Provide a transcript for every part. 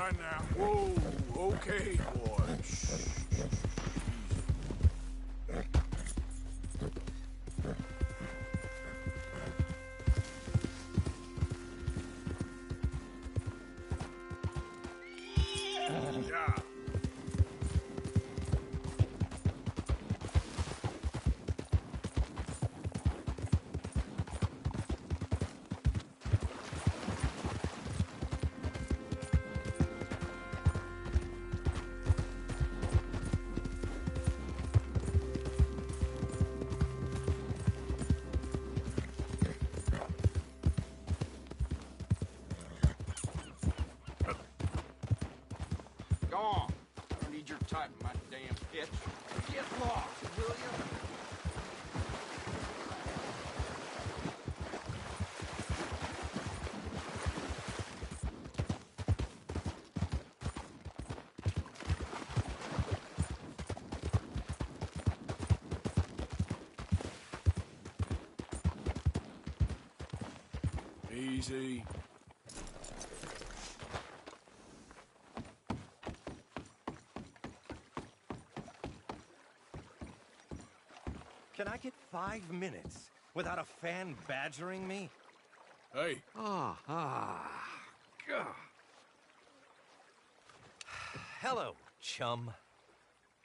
right now. Whoa, okay, boy. Shh. Yeah. Go on. I don't need your type in my damn pitch. Get lost, will you? Easy. Can I get 5 minutes without a fan badgering me? Hey, Hello, chum.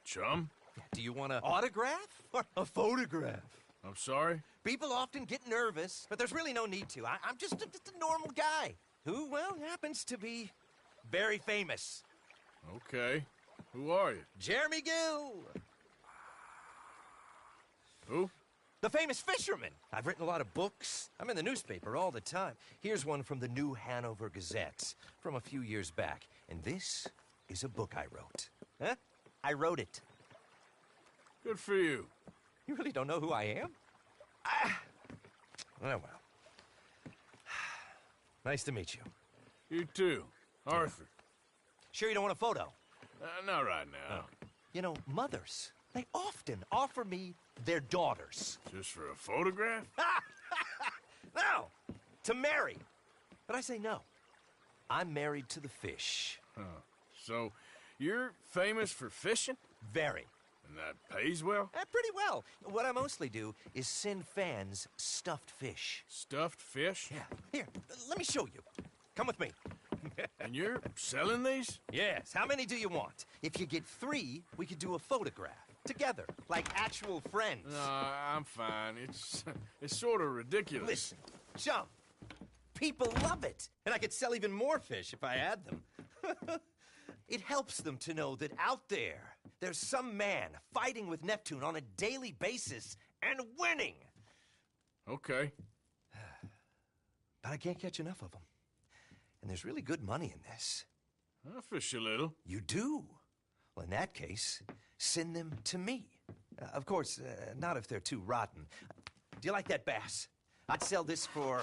chum? Do you want an autograph or a photograph? I'm sorry? People often get nervous, but there's really no need to. I'm just a normal guy who, well, happens to be very famous. Okay. Who are you? Jeremy Gill, Who? the famous fisherman. I've written a lot of books. I'm in the newspaper all the time. Here's one from the New Hanover Gazette from a few years back. And this is a book I wrote. Huh? I wrote it. Good for you. You really don't know who I am? Oh, well. Nice to meet you. You too. Arthur. Sure you don't want a photo? Not right now. You know, mothers, they often offer me their daughters. Just for a photograph? No, to marry. But I say no. I'm married to the fish. So, you're famous for fishing? Very. And that pays well? Pretty well. What I mostly do is send fans stuffed fish. Stuffed fish? Yeah, here, let me show you. Come with me. And you're selling these? Yes, how many do you want? If you get 3, we could do a photograph. Together, like actual friends. No, I'm fine. It's sort of ridiculous. Listen, chum, people love it. And I could sell even more fish if I had them. It helps them to know that out there, there's some man fighting with Neptune on a daily basis and winning. Okay. But I can't catch enough of them. And there's really good money in this. I'll fish a little. You do? Well, in that case, send them to me. Of course, not if they're too rotten. Do you like that bass? I'd sell this for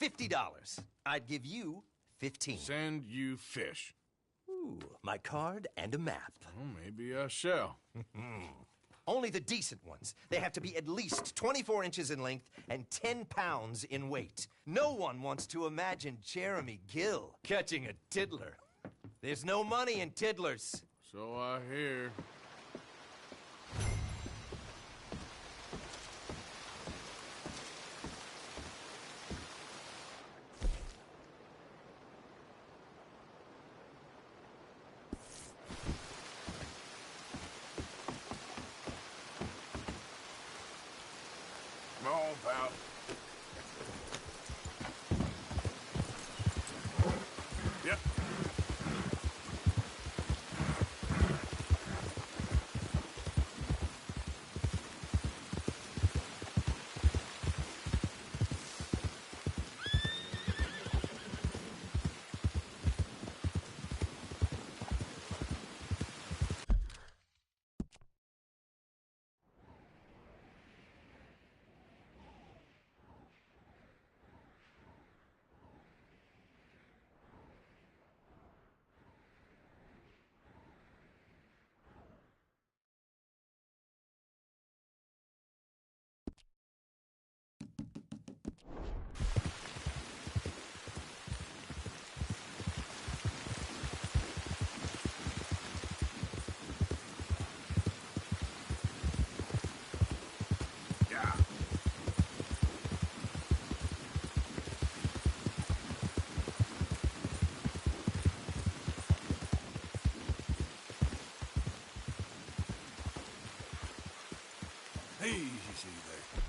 $50. I'd give you 15. Send you fish. Ooh, my card and a map. Well, maybe I shall. Only the decent ones. They have to be at least 24 inches in length and 10 pounds in weight. No one wants to imagine Jeremy Gill catching a tiddler. There's no money in tiddlers. So I hear. Come on, pal. Yep. Easy there.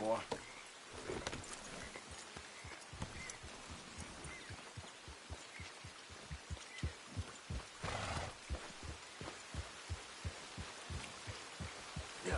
boy. Yeah.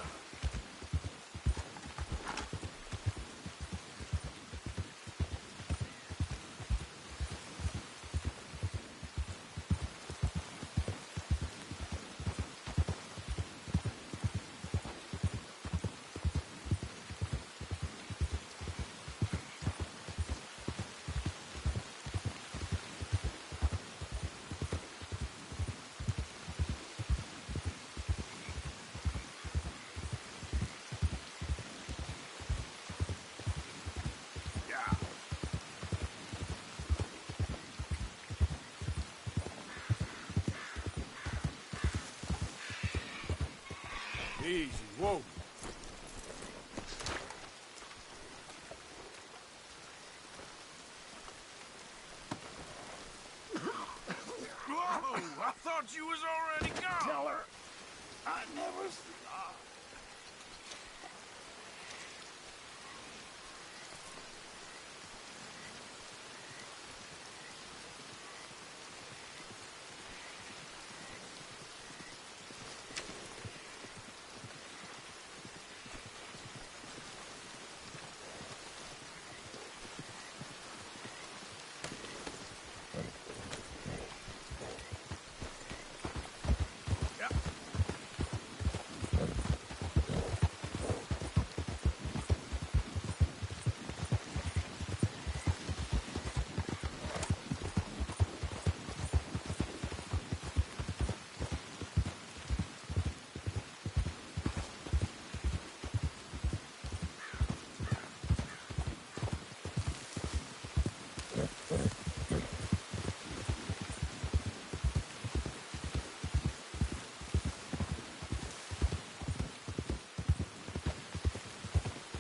Easy, whoa. Whoa, I thought you was already gone. Tell her I never stopped.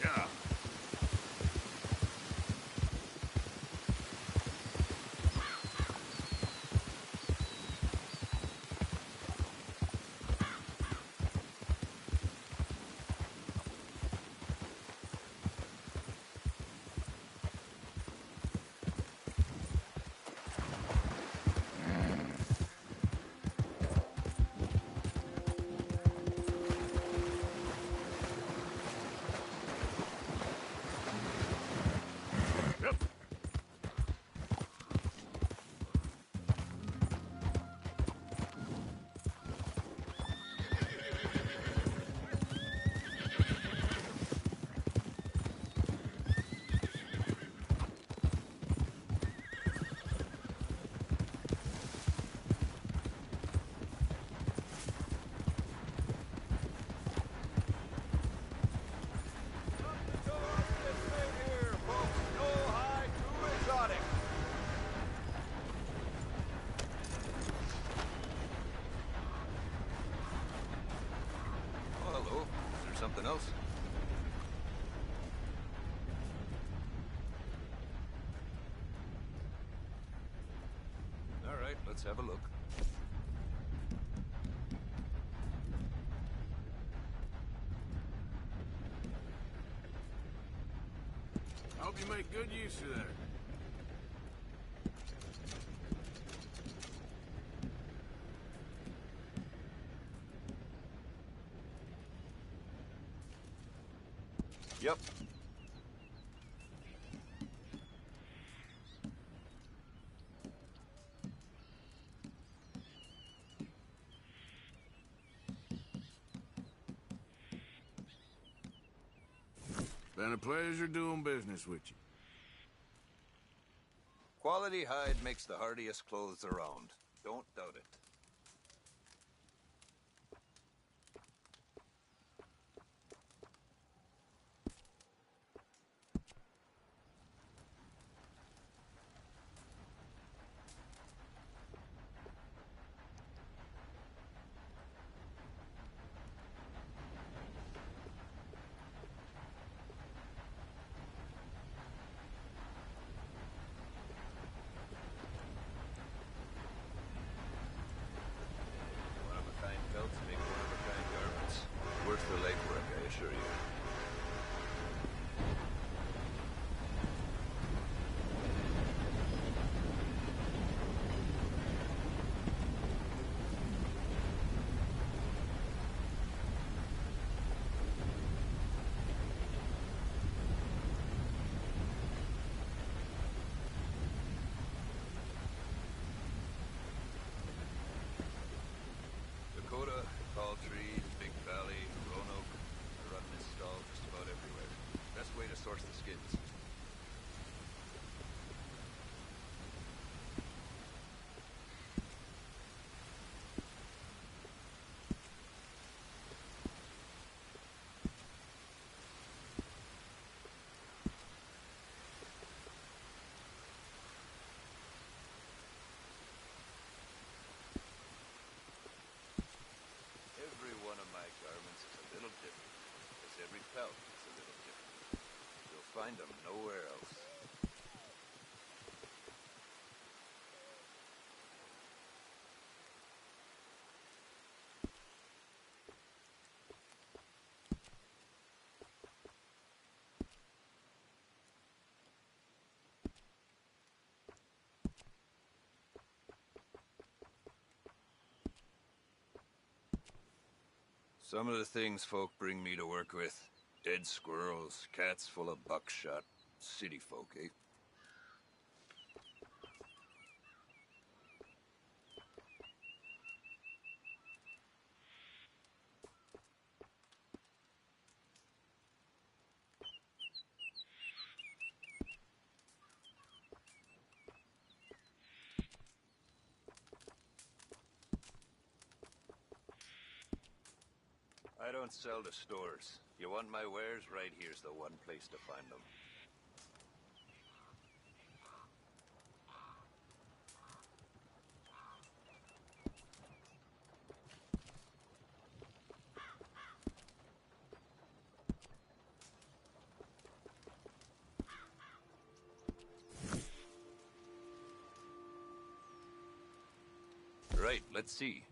Yeah. Yep. Oh, hello. Is there something else? All right, let's have a look. I hope you make good use of that. Yep. Been a pleasure doing business with you. Quality hide makes the hardiest clothes around. Don't doubt it. pelt is a little different. You'll find them nowhere else. Some of the things folk bring me to work with. Dead squirrels, cats full of buckshot. City folk, eh? I don't sell to stores. You want my wares? Right here's the one place to find them. Right, let's see.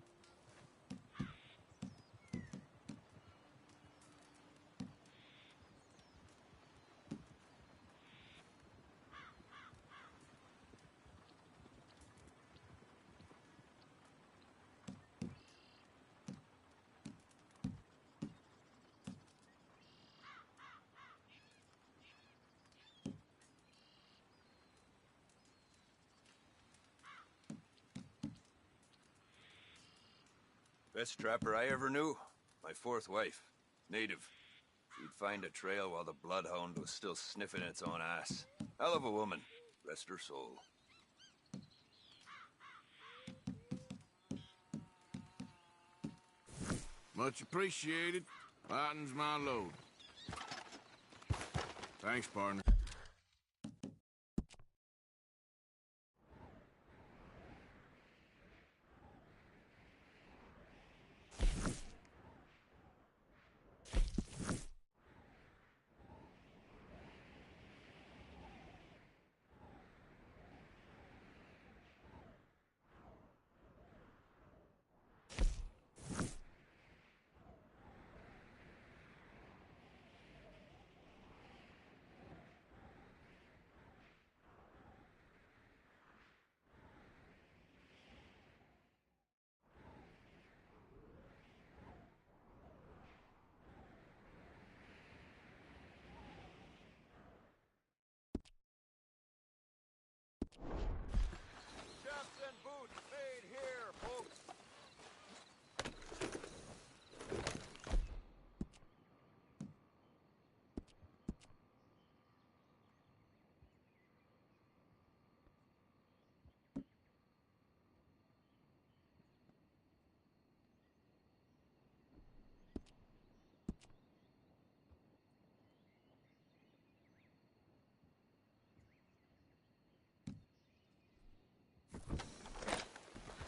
Best trapper I ever knew. My fourth wife. Native. She'd find a trail while the bloodhound was still sniffing its own ass. Hell of a woman. Rest her soul. Much appreciated. Lightens my load. Thanks, partner. Chaps and boots made here, folks.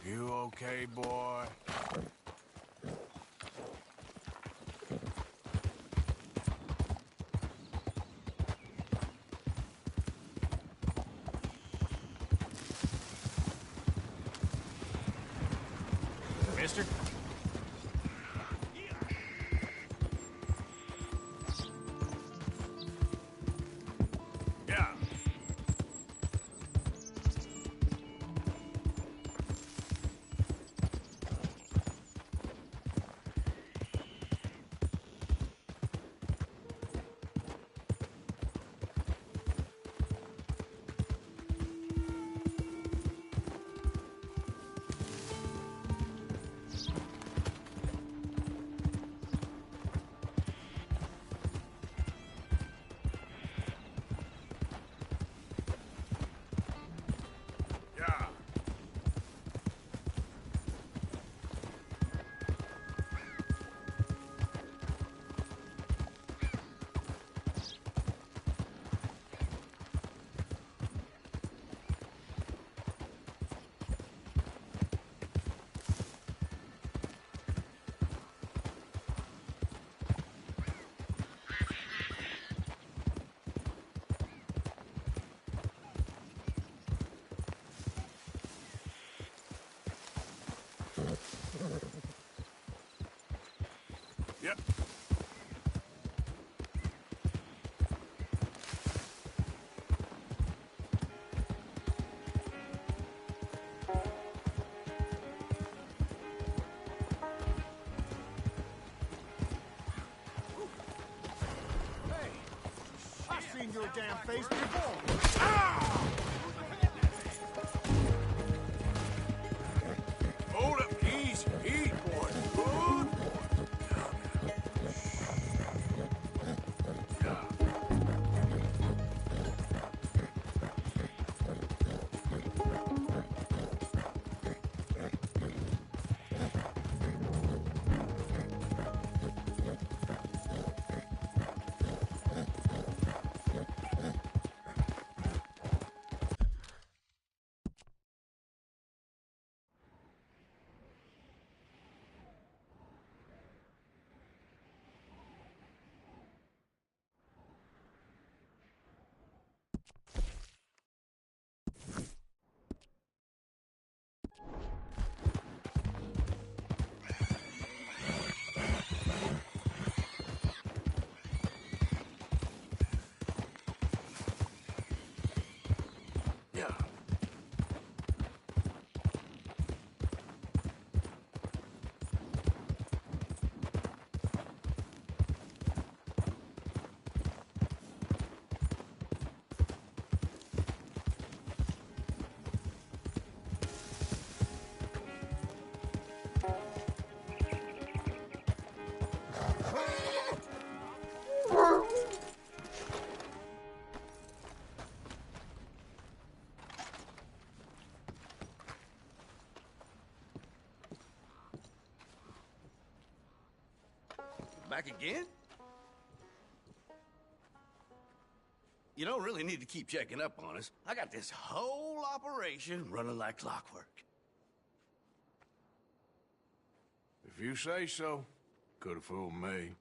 You okay, boy? Mister? Yeah. Yep. I've seen your damn face before. Hold up. Easy. Easy, boy. Good boy. Yeah. Back again? You don't really need to keep checking up on us. I got this whole operation running like clockwork. If you say so, could have fooled me.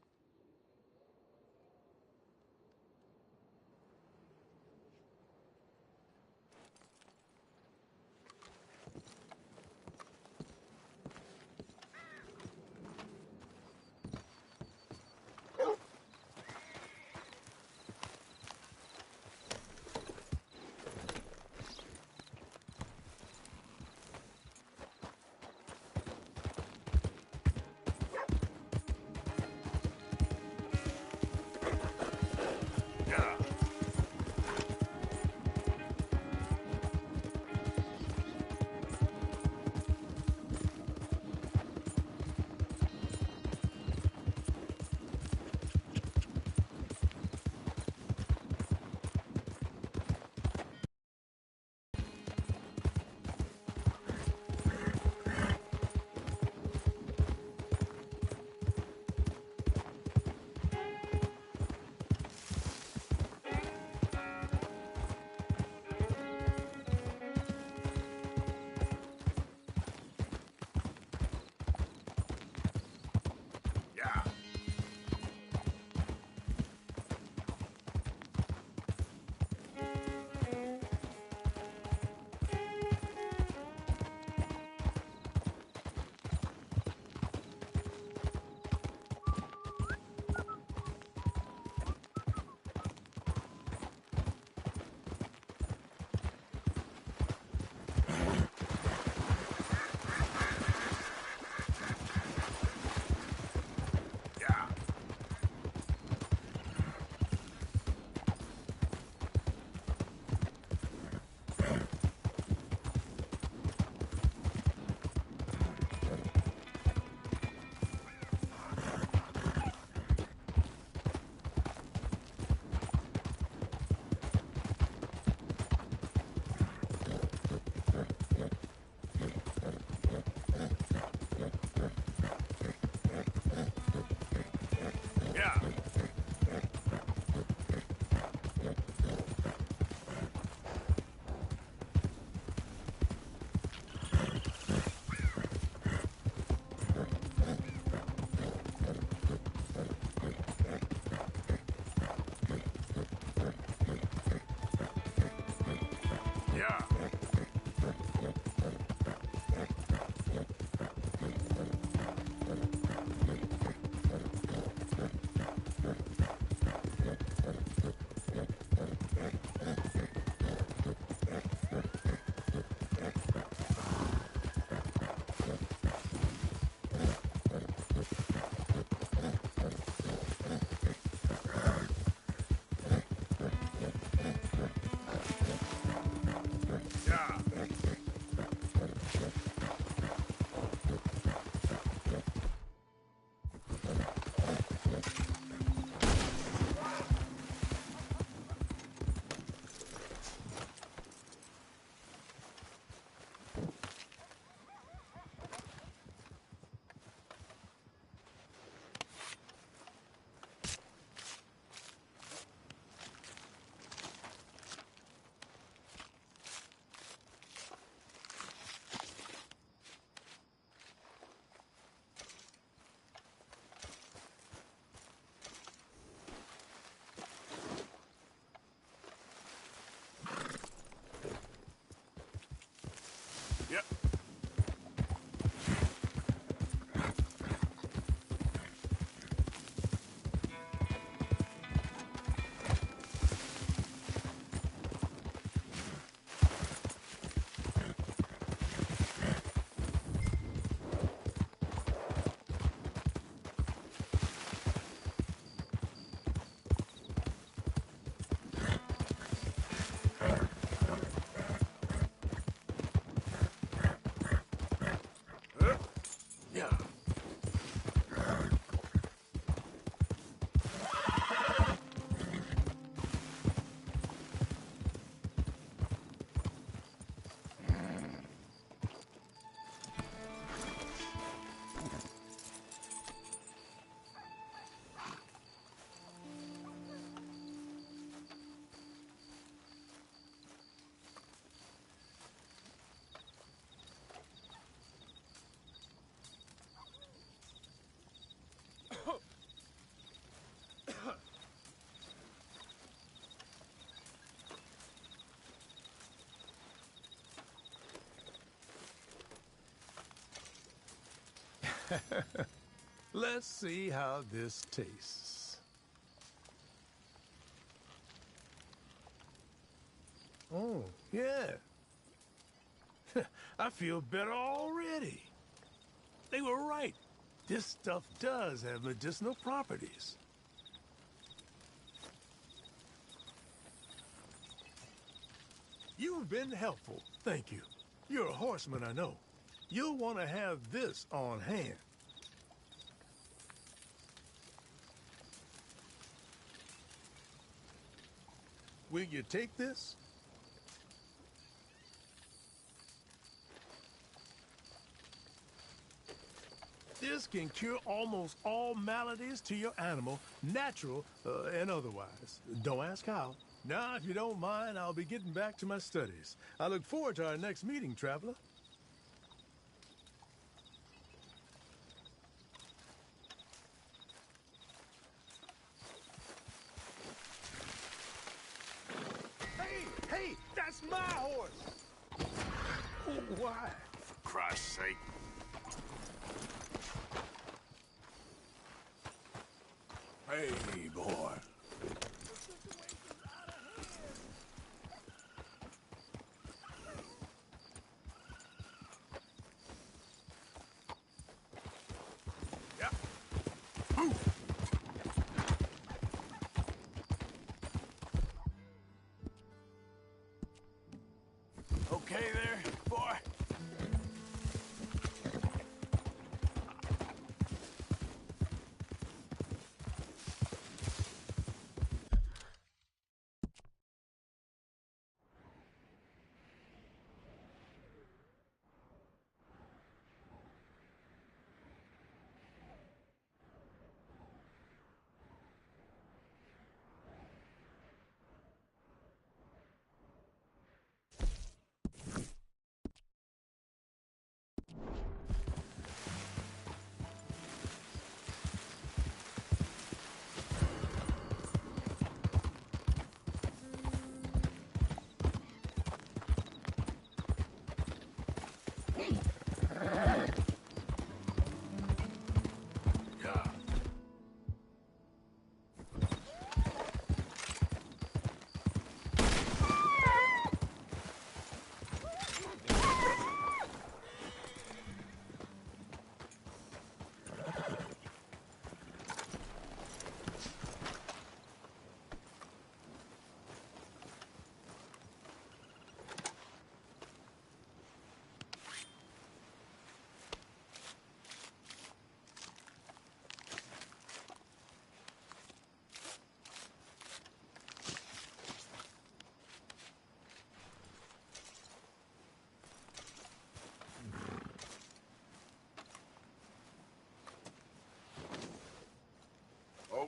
Let's see how this tastes. Oh, yeah. I feel better already. They were right. This stuff does have medicinal properties. You've been helpful. Thank you. You're a horseman, I know. You'll want to have this on hand. Will you take this? This can cure almost all maladies to your animal, natural and otherwise. Don't ask how. Now, if you don't mind, I'll be getting back to my studies. I look forward to our next meeting, traveler. Hey, that's my horse! Oh, why? For Christ's sake. Hey, boy. Okay there, boy?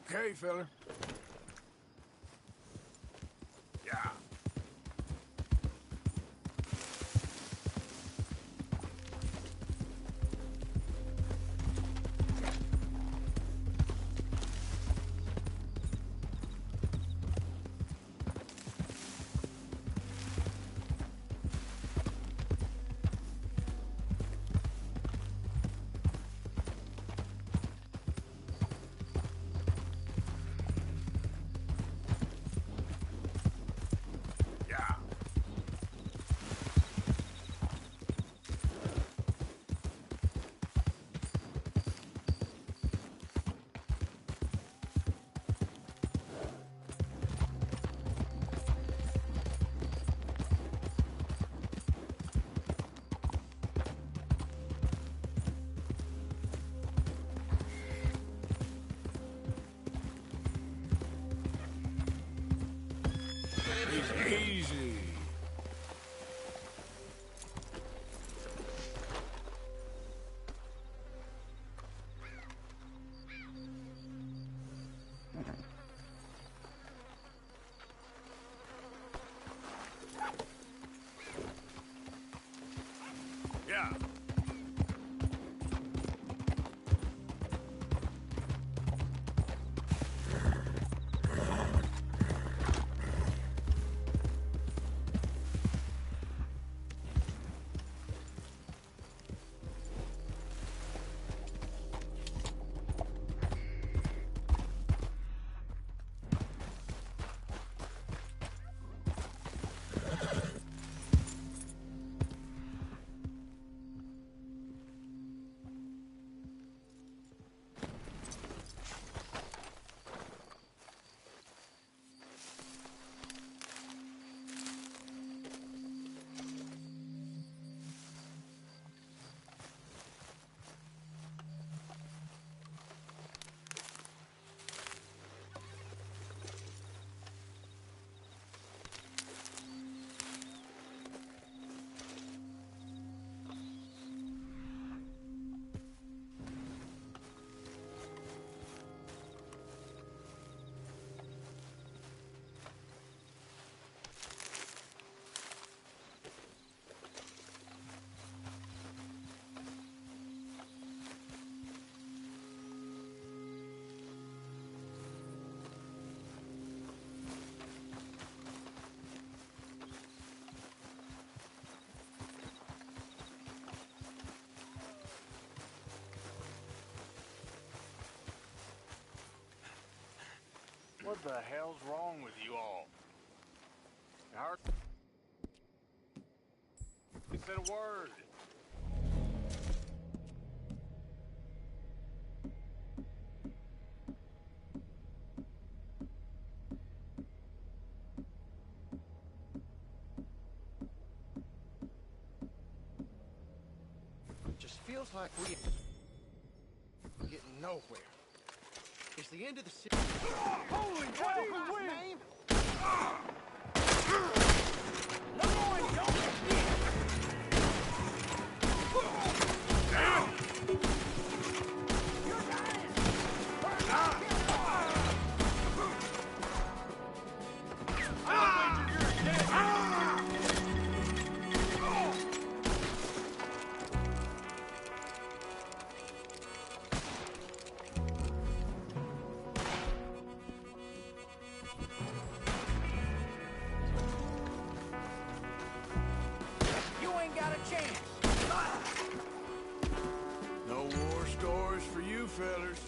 Okay, fella. Yeah. What the hell's wrong with you all? Hard. He said a word. Just feels like we're getting nowhere. It's the end of the series. Holy hell! Name? No war stories for you fellers.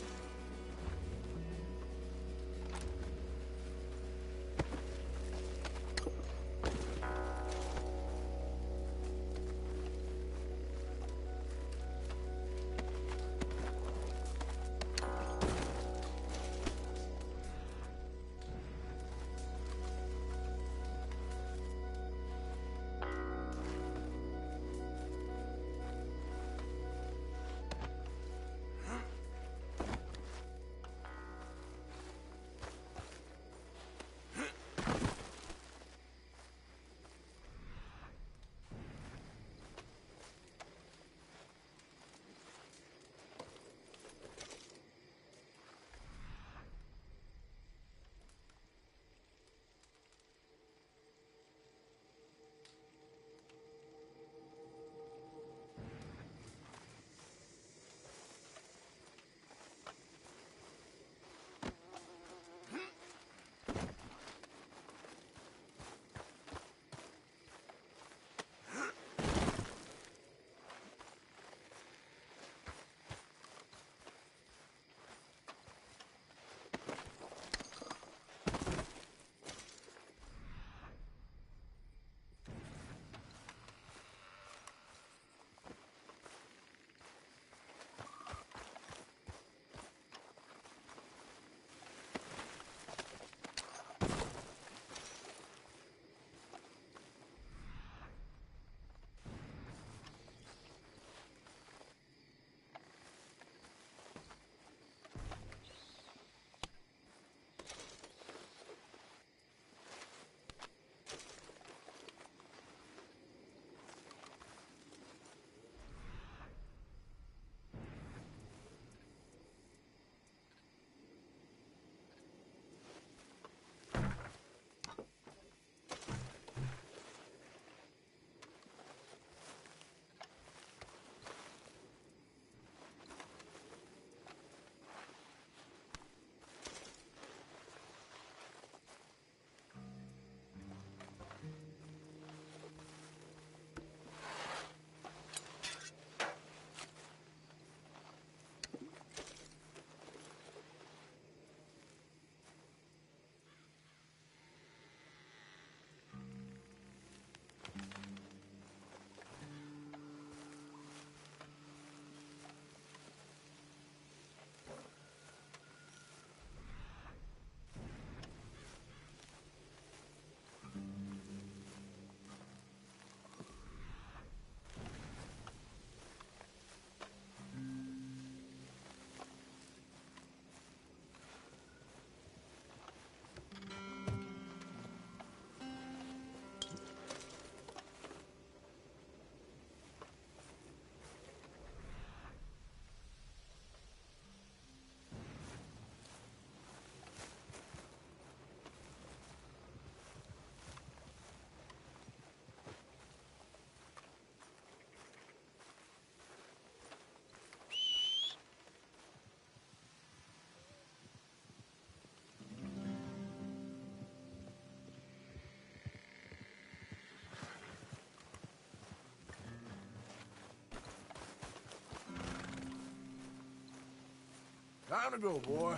Time to go, boy.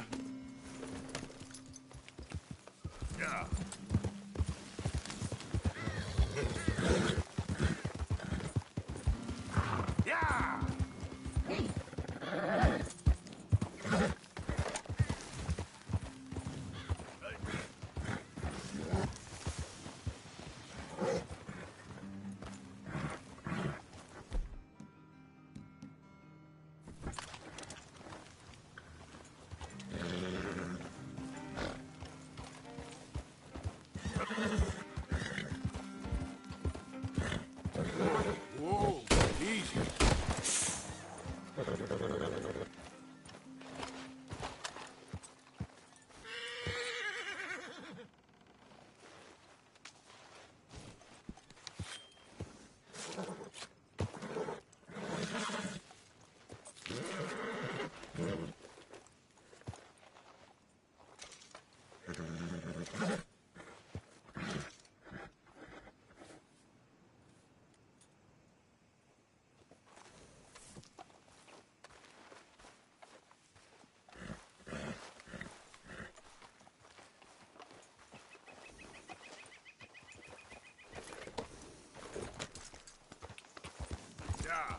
Yeah. Yeah! Whoa, easy. Yeah.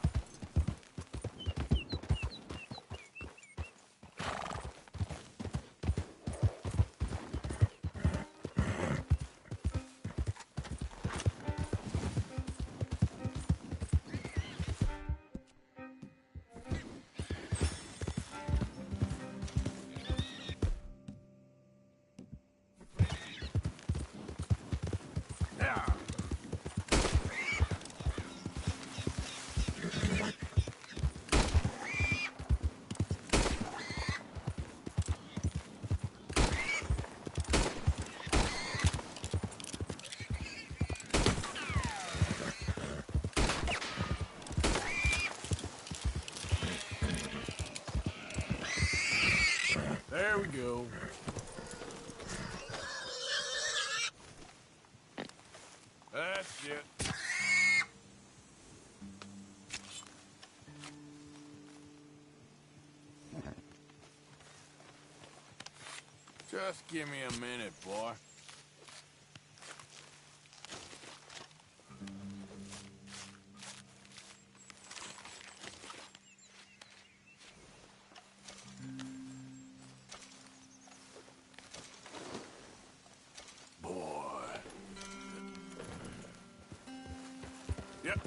Yeah. There we go. That's it. Just give me a minute, boy. Boy. Yep.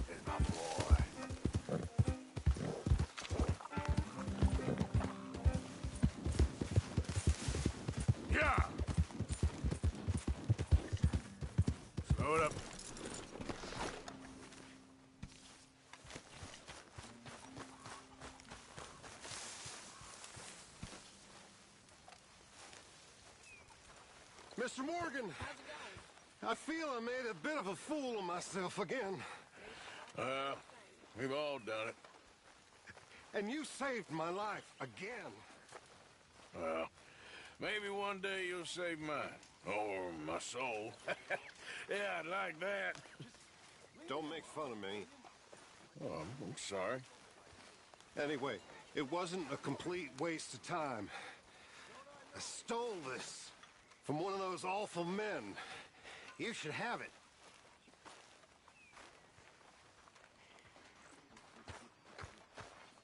There's my boy. Yeah. Slow it up. Mr. Morgan, I feel I made a bit of a fool of myself again. We've all done it. And you saved my life again. Well, maybe one day you'll save mine. Or my soul. Yeah, I'd like that. Don't make fun of me. Oh, I'm sorry. Anyway, it wasn't a complete waste of time. I stole this from one of those awful men. You should have it.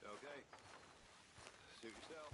Okay. Suit yourself.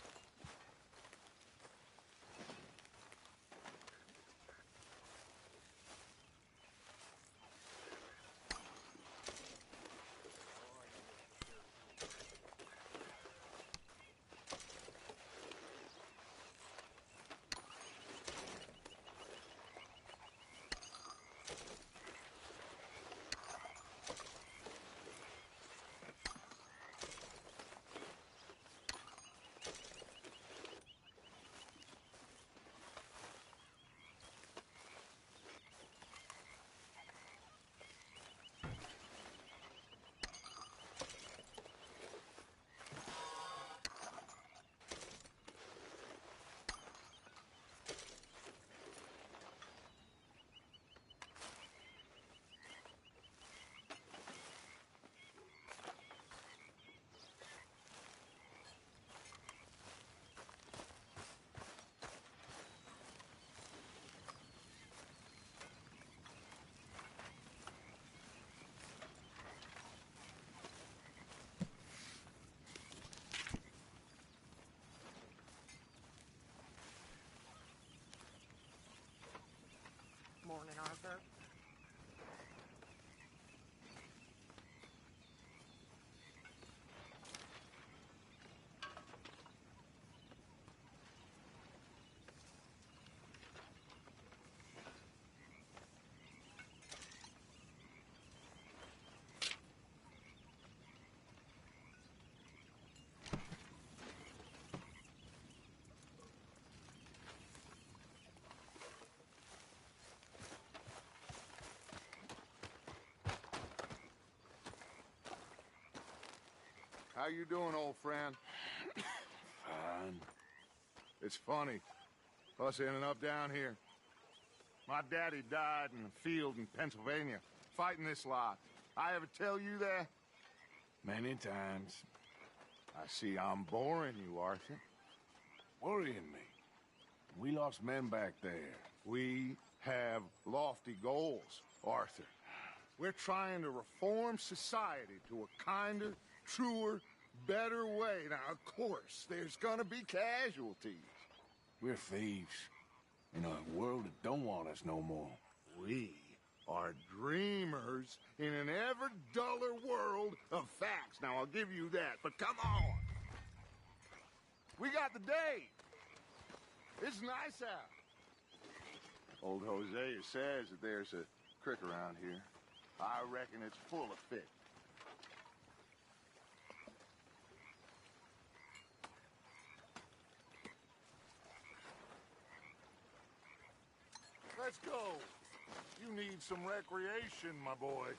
How you doing, old friend? Fine. It's funny, us ending up down here. My daddy died in the field in Pennsylvania, fighting this lot. I ever tell you that? Many times. I see I'm boring you, Arthur. Worrying me. We lost men back there. We have lofty goals, Arthur. We're trying to reform society to a kinder, truer, better way. Now, of course, there's gonna be casualties. We're thieves. In a world that don't want us no more. We are dreamers in an ever duller world of facts. Now, I'll give you that, but come on. We got the day. It's nice out. Old Hosea says that there's a creek around here. I reckon it's full of fish. Let's go. You need some recreation, my boy.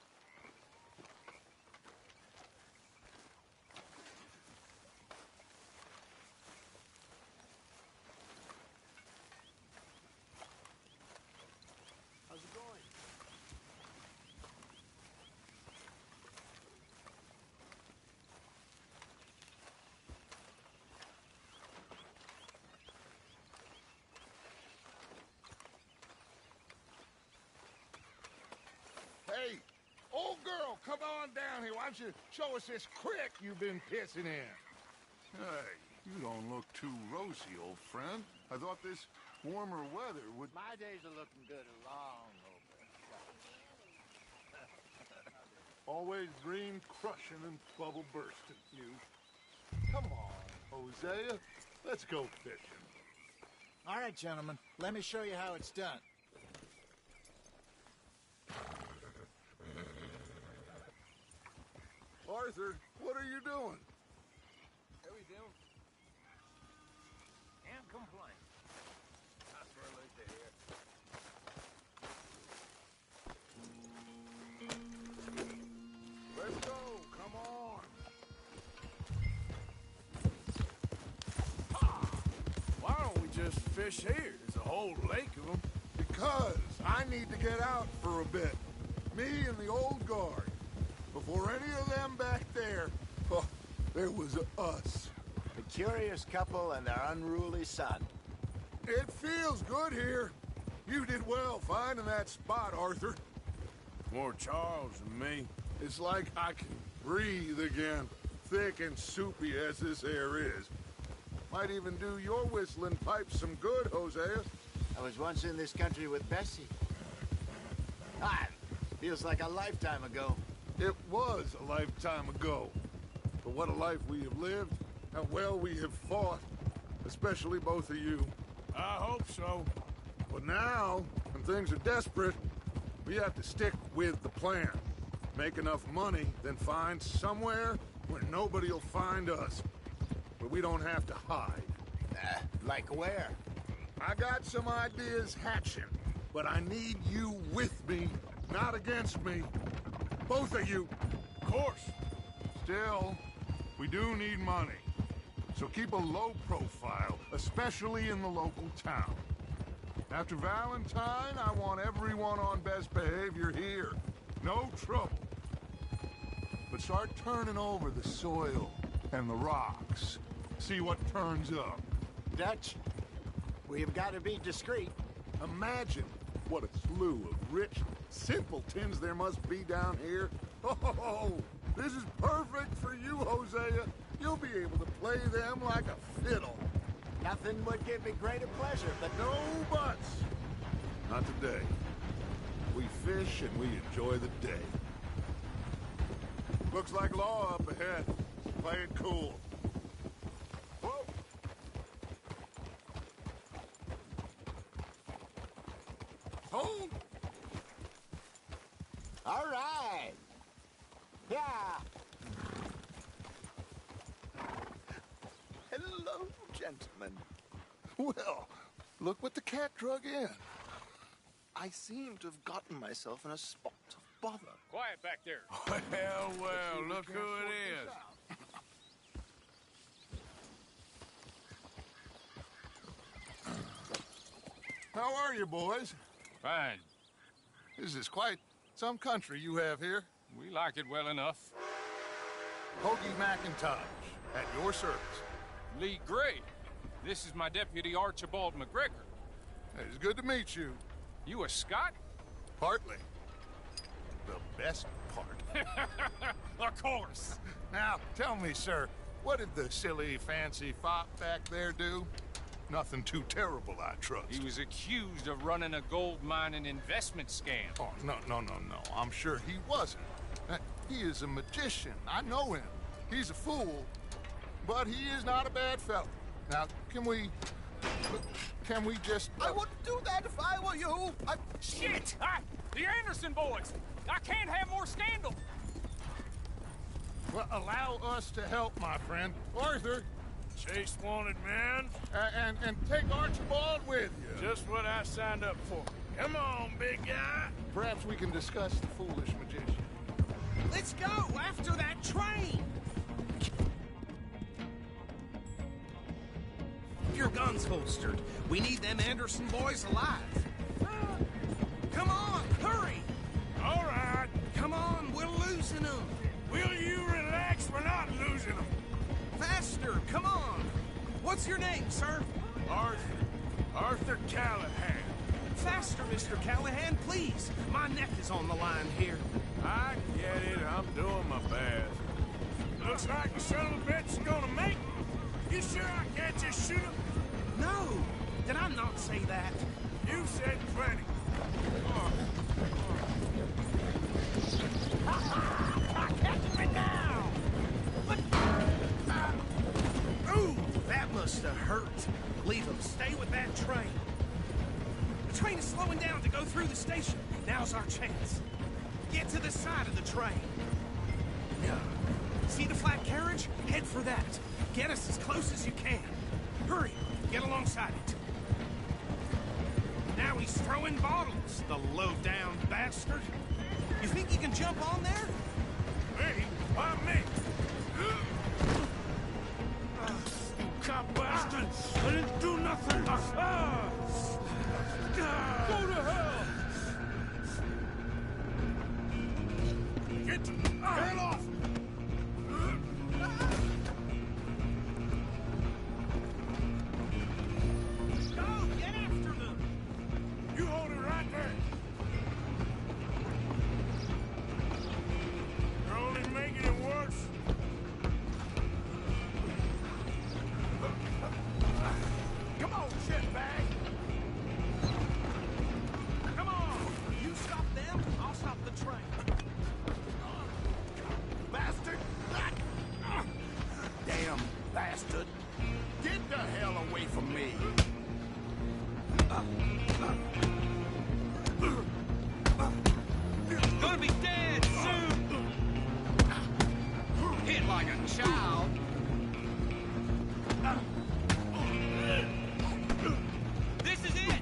How's it going? Hey, old girl, come on down here. Why don't you show us this creek you've been pissing in? Hey, you don't look too rosy, old friend. I thought this warmer weather would... My days are looking good along over. Always dream crushing and bubble bursting, you. Come on, Hosea. Let's go fishing. All right, gentlemen. Let me show you how it's done. Arthur, what are you doing? How we doing? Can't complain. That's what I like to hear. Let's go. Come on. Why don't we just fish here? There's a whole lake of them. Because I need to get out for a bit. Me and the old guard. Before any of them back there, oh, there was us. A curious couple and their unruly son. It feels good here. You did well finding that spot, Arthur. More Charles than me. It's like I can breathe again, thick and soupy as this air is. Might even do your whistling pipes some good, Hosea. I was once in this country with Bessie. Ah, feels like a lifetime ago. It was a lifetime ago. But what a life we have lived, how well we have fought, especially both of you. I hope so. But now, when things are desperate, we have to stick with the plan. Make enough money, then find somewhere where nobody will find us. Where we don't have to hide. Like where? I got some ideas hatching, but I need you with me, not against me. Both of you. Of course. Still, we do need money. So keep a low profile, especially in the local town. After Valentine, I want everyone on best behavior here. No trouble. But start turning over the soil and the rocks. See what turns up. Dutch, we've got to be discreet. Imagine what a slew of rich simpletons there must be down here. Oh, this is perfect for you, Hosea. You'll be able to play them like a fiddle. Nothing would give me greater pleasure, but No buts. Not today. We fish and we enjoy the day. Looks like law up ahead. Play it cool. Whoa. Hold. All right. Yeah. Hello, gentlemen. Well, look what the cat drug in. I seem to have gotten myself in a spot of bother. Quiet back there. Well, look who it is. How are you, boys? Fine. This is quite some country you have here. We like it well enough. Hoagie McIntosh, at your service. Lee Gray. This is my deputy Archibald McGregor. It's good to meet you. You a Scot? Partly. The best part. Of course. Now, tell me, sir, what did the silly, fancy fop back there do? Nothing too terrible, I trust. He was accused of running a gold mining investment scam. Oh, no. I'm sure he wasn't. He is a magician. I know him. He's a fool, but he is not a bad fellow. Now, can we just... I wouldn't do that if I were you. Shit! The Anderson boys! I can't have more scandal! Well, allow us to help, my friend. Arthur, Chase wanted man. and take Archibald with you. Just what I signed up for. Come on, big guy. Perhaps we can discuss the foolish magician. Let's go after that train! Your gun's holstered. We need them Anderson boys alive. Come on, hurry! All right. Come on, we're losing them. Will you relax? We're not losing them. Faster, come on. What's your name, sir? Arthur Callahan. Faster, Mr. Callahan, please. My neck is on the line here. I get it. I'm doing my best. Looks like the son of a bitch is gonna make it. You sure I can't just shoot him? No, did I not say that? You said plenty. Catch me now! Ooh, that must have hurt. Leave him. Stay with that train. The train is slowing down to go through the station. Now's our chance. Get to the side of the train. Yeah. See the flat carriage? Head for that. Get us as close as you can. Hurry. Get alongside it. Now he's throwing bottles, the low-down bastard. You think you can jump on there? Me? Why me? You cop bastard! I didn't do nothing! Go to hell! Get off! Go, get after them! You hold it right there! You're only making it worse. Come on, shitbag! Come on! You stop them, I'll stop the train. Bastard! Damn bastard. Get the hell away from me. Gonna be dead soon! Hit like a child. This is it!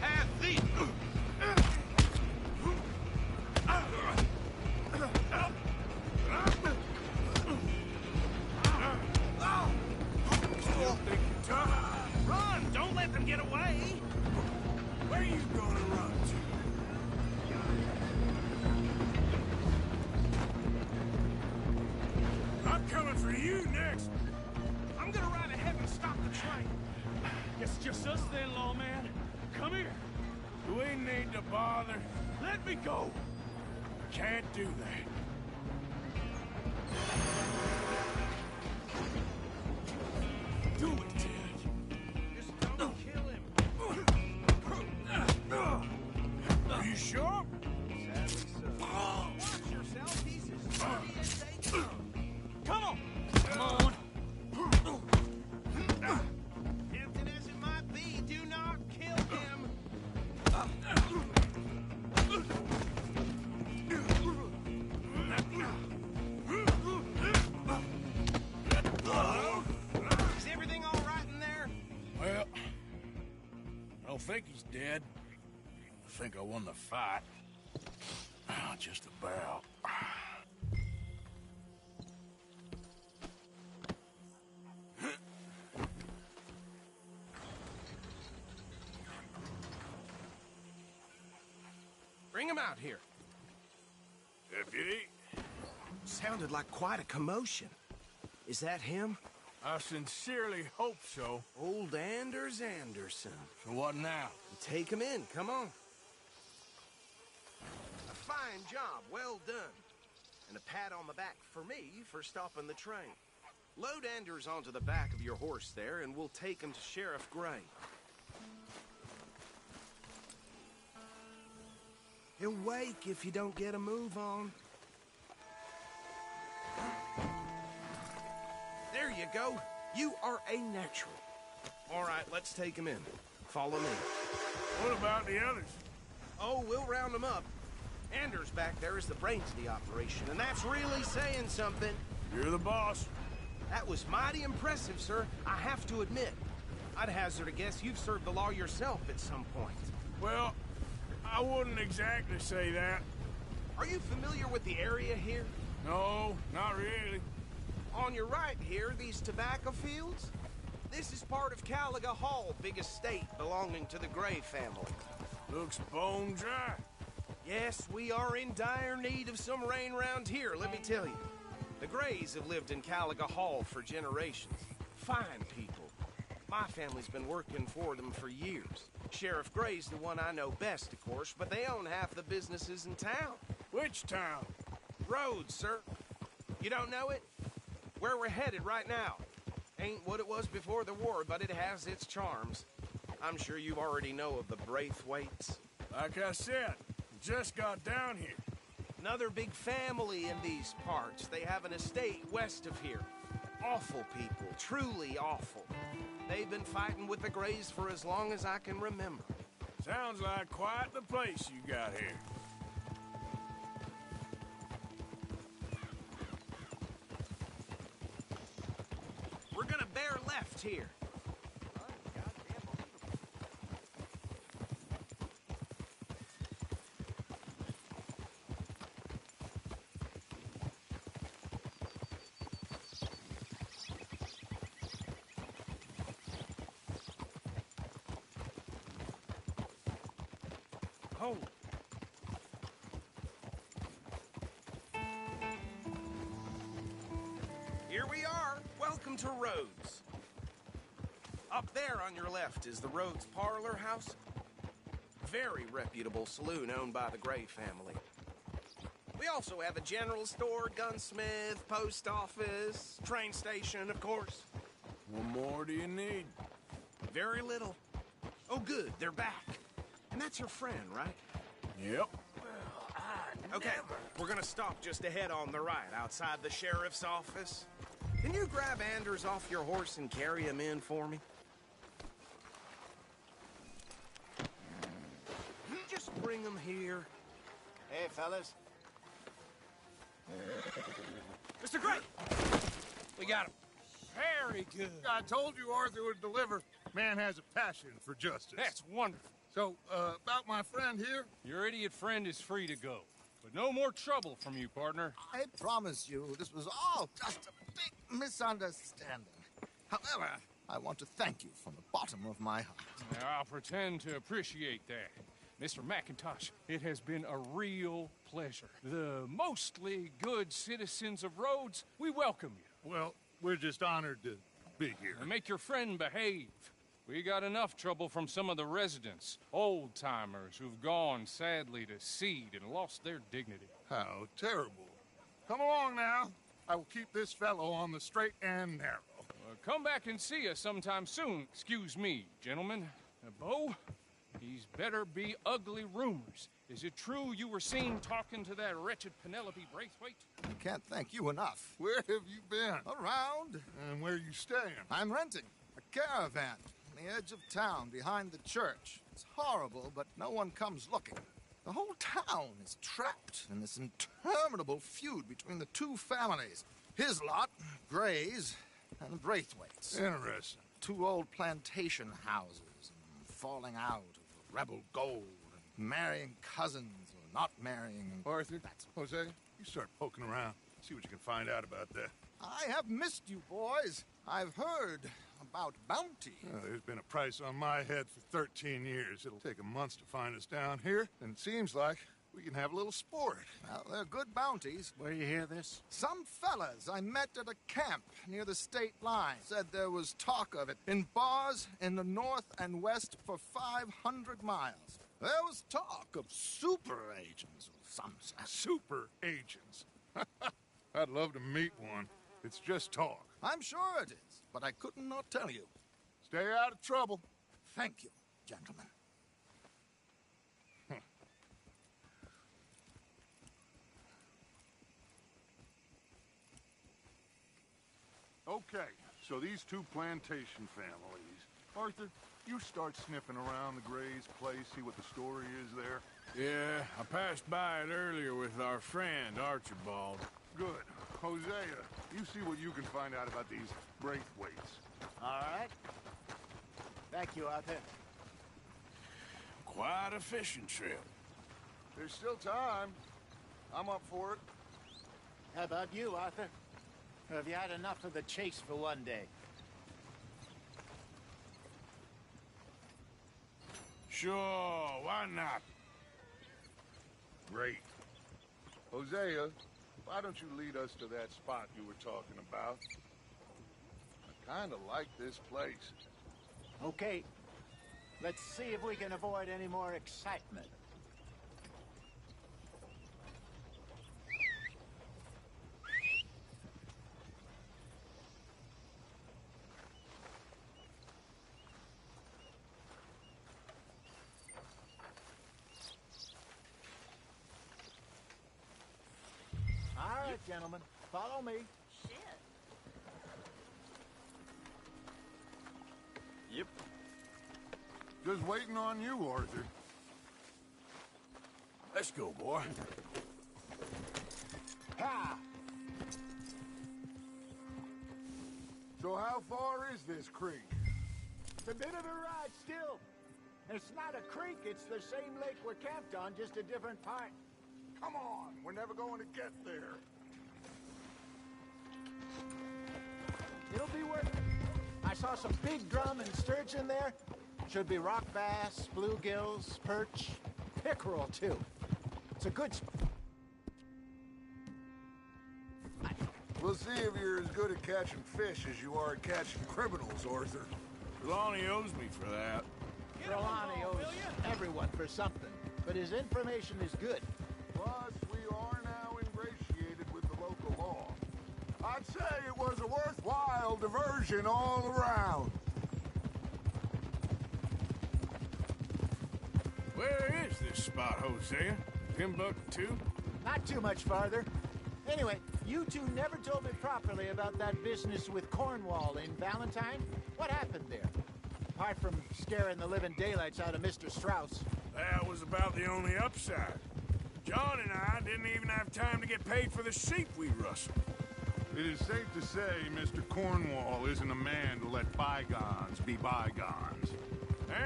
Have these! Still think you're tough? Run! Don't let them get away! Where you gonna run to? I'm coming for you next. I'm gonna ride ahead and stop the train. It's just us then, lawman. Come here. Do we need to bother? Let me go. Can't do that. Do it, Ted. Just don't kill him. Are you sure? Watch yourself, he's as sturdy as they come. Come on. Come on. Tempting as it might be, do not kill him. Is everything all right in there? Well, I don't think he's dead. I think I won the fight. Just about. Bring him out here. Deputy, Sounded like quite a commotion. Is that him? I sincerely hope so. Old Anders Anderson. So what now? Take him in, come on. A fine job, well done. And a pat on the back for me for stopping the train. Load Anders onto the back of your horse there, and we'll take him to Sheriff Gray. He'll wake if you don't get a move on. There you go. You are a natural. All right, let's take him in. Follow me. What about the others? Oh, we'll round them up. Anders back there is the brains of the operation, and that's really saying something. You're the boss. That was mighty impressive, sir. I have to admit. I'd hazard a guess you've served the law yourself at some point. Well, I wouldn't exactly say that. Are you familiar with the area here? No, not really. On your right here, these tobacco fields? This is part of Caliga Hall, big estate belonging to the Gray family. Looks bone dry. Yes, we are in dire need of some rain round here, let me tell you. The Grays have lived in Caliga Hall for generations. Fine people. My family's been working for them for years. Sheriff Gray's the one I know best, of course, but they own half the businesses in town. Which town? Rhodes, sir. You don't know it? Where we're headed right now. Ain't what it was before the war, but it has its charms. I'm sure you already know of the Braithwaites. Like I said, just got down here. Another big family in these parts. They have an estate west of here. Awful people, truly awful. They've been fighting with the Grays for as long as I can remember. Sounds like quite the place you got here. We're gonna bear left here. Oh. Here we are. Welcome to Rhodes. Up there on your left is the Rhodes Parlor House. Very reputable saloon owned by the Gray family. We also have a general store, gunsmith, post office, train station, of course. What more do you need? Very little. Oh, good. They're back. And that's your friend, right? Yep. Okay, we're gonna stop just ahead on the right, outside the sheriff's office. Can you grab Anders off your horse and carry him in for me? Just bring him here. Hey, fellas. Mr. Gray! We got him. Very good. I told you Arthur would deliver. Man has a passion for justice. That's wonderful. So, about my friend here? Your idiot friend is free to go. But no more trouble from you, partner. I promise you, this was all just a big misunderstanding. However, I want to thank you from the bottom of my heart. Now, I'll pretend to appreciate that. Mr. McIntosh, it has been a real pleasure. The mostly good citizens of Rhodes, we welcome you. Well, we're just honored to be here. And make your friend behave. We got enough trouble from some of the residents, old-timers who've gone, sadly, to seed and lost their dignity. How terrible. Come along now. I will keep this fellow on the straight and narrow. Come back and see us sometime soon. Excuse me, gentlemen. Bo, these better be ugly rumors. Is it true you were seen talking to that wretched Penelope Braithwaite? I can't thank you enough. Where have you been? Around. And where are you staying? I'm renting a caravan on the edge of town behind the church. It's horrible, but no one comes looking. The whole town is trapped in this interminable feud between the two families. His lot, Gray's, and the Braithwaites. Interesting. Two old plantation houses, and falling out of rebel gold, and marrying cousins or not marrying. And Arthur, Jose, you start poking around. See what you can find out about that. I have missed you, boys. I've heard about bounty. There's been a price on my head for 13 years. It'll take a month to find us down here, and it seems like We can have a little sport. Well, they're good bounties. Where you hear this? Some fellas I met at a camp near the state line said there was talk of it in bars in the north and west for 500 miles. There was talk of super agents of some sort. Super agents. I'd love to meet one. It's just talk. I'm sure it is, but I couldn't not tell you. Stay out of trouble. Thank you, gentlemen. Okay, so these two plantation families. Arthur, you start sniffing around the Gray's place, see what the story is there. Yeah, I passed by it earlier with our friend, Archibald. Good. Hosea, you see what you can find out about these Braithwaites. All right. Thank you, Arthur. Quite a fishing trip. There's still time. I'm up for it. How about you, Arthur? Or have you had enough of the chase for one day? Sure, why not? Great. Hosea, why don't you lead us to that spot you were talking about? I kind of like this place. Okay. Let's see if we can avoid any more excitement. All right, gentlemen, follow me. Yep. Just waiting on you, Arthur. Let's go, boy. Ha! So how far is this creek? It's a bit of a ride still. It's not a creek, it's the same lake we're camped on, just a different part. Come on, we're never going to get there. It'll be worth it. I saw some big drum and sturgeon there. Should be rock bass, bluegills, perch, pickerel, too. It's a good spot. We'll see if you're as good at catching fish as you are at catching criminals, Arthur. Trelawney owes me for that. Trelawney owes everyone for something, but his information is good. Plus, we are now ingratiated with the local law. I'd say it was a worthwhile diversion all around. Where is this spot, Hosea? Timbuktu? Not too much farther. Anyway, you two never told me properly about that business with Cornwall in Valentine. What happened there? Apart from scaring the living daylights out of Mr. Strauss. That was about the only upside. John and I didn't even have time to get paid for the sheep we rustled. It is safe to say Mr. Cornwall isn't a man to let bygones be bygones.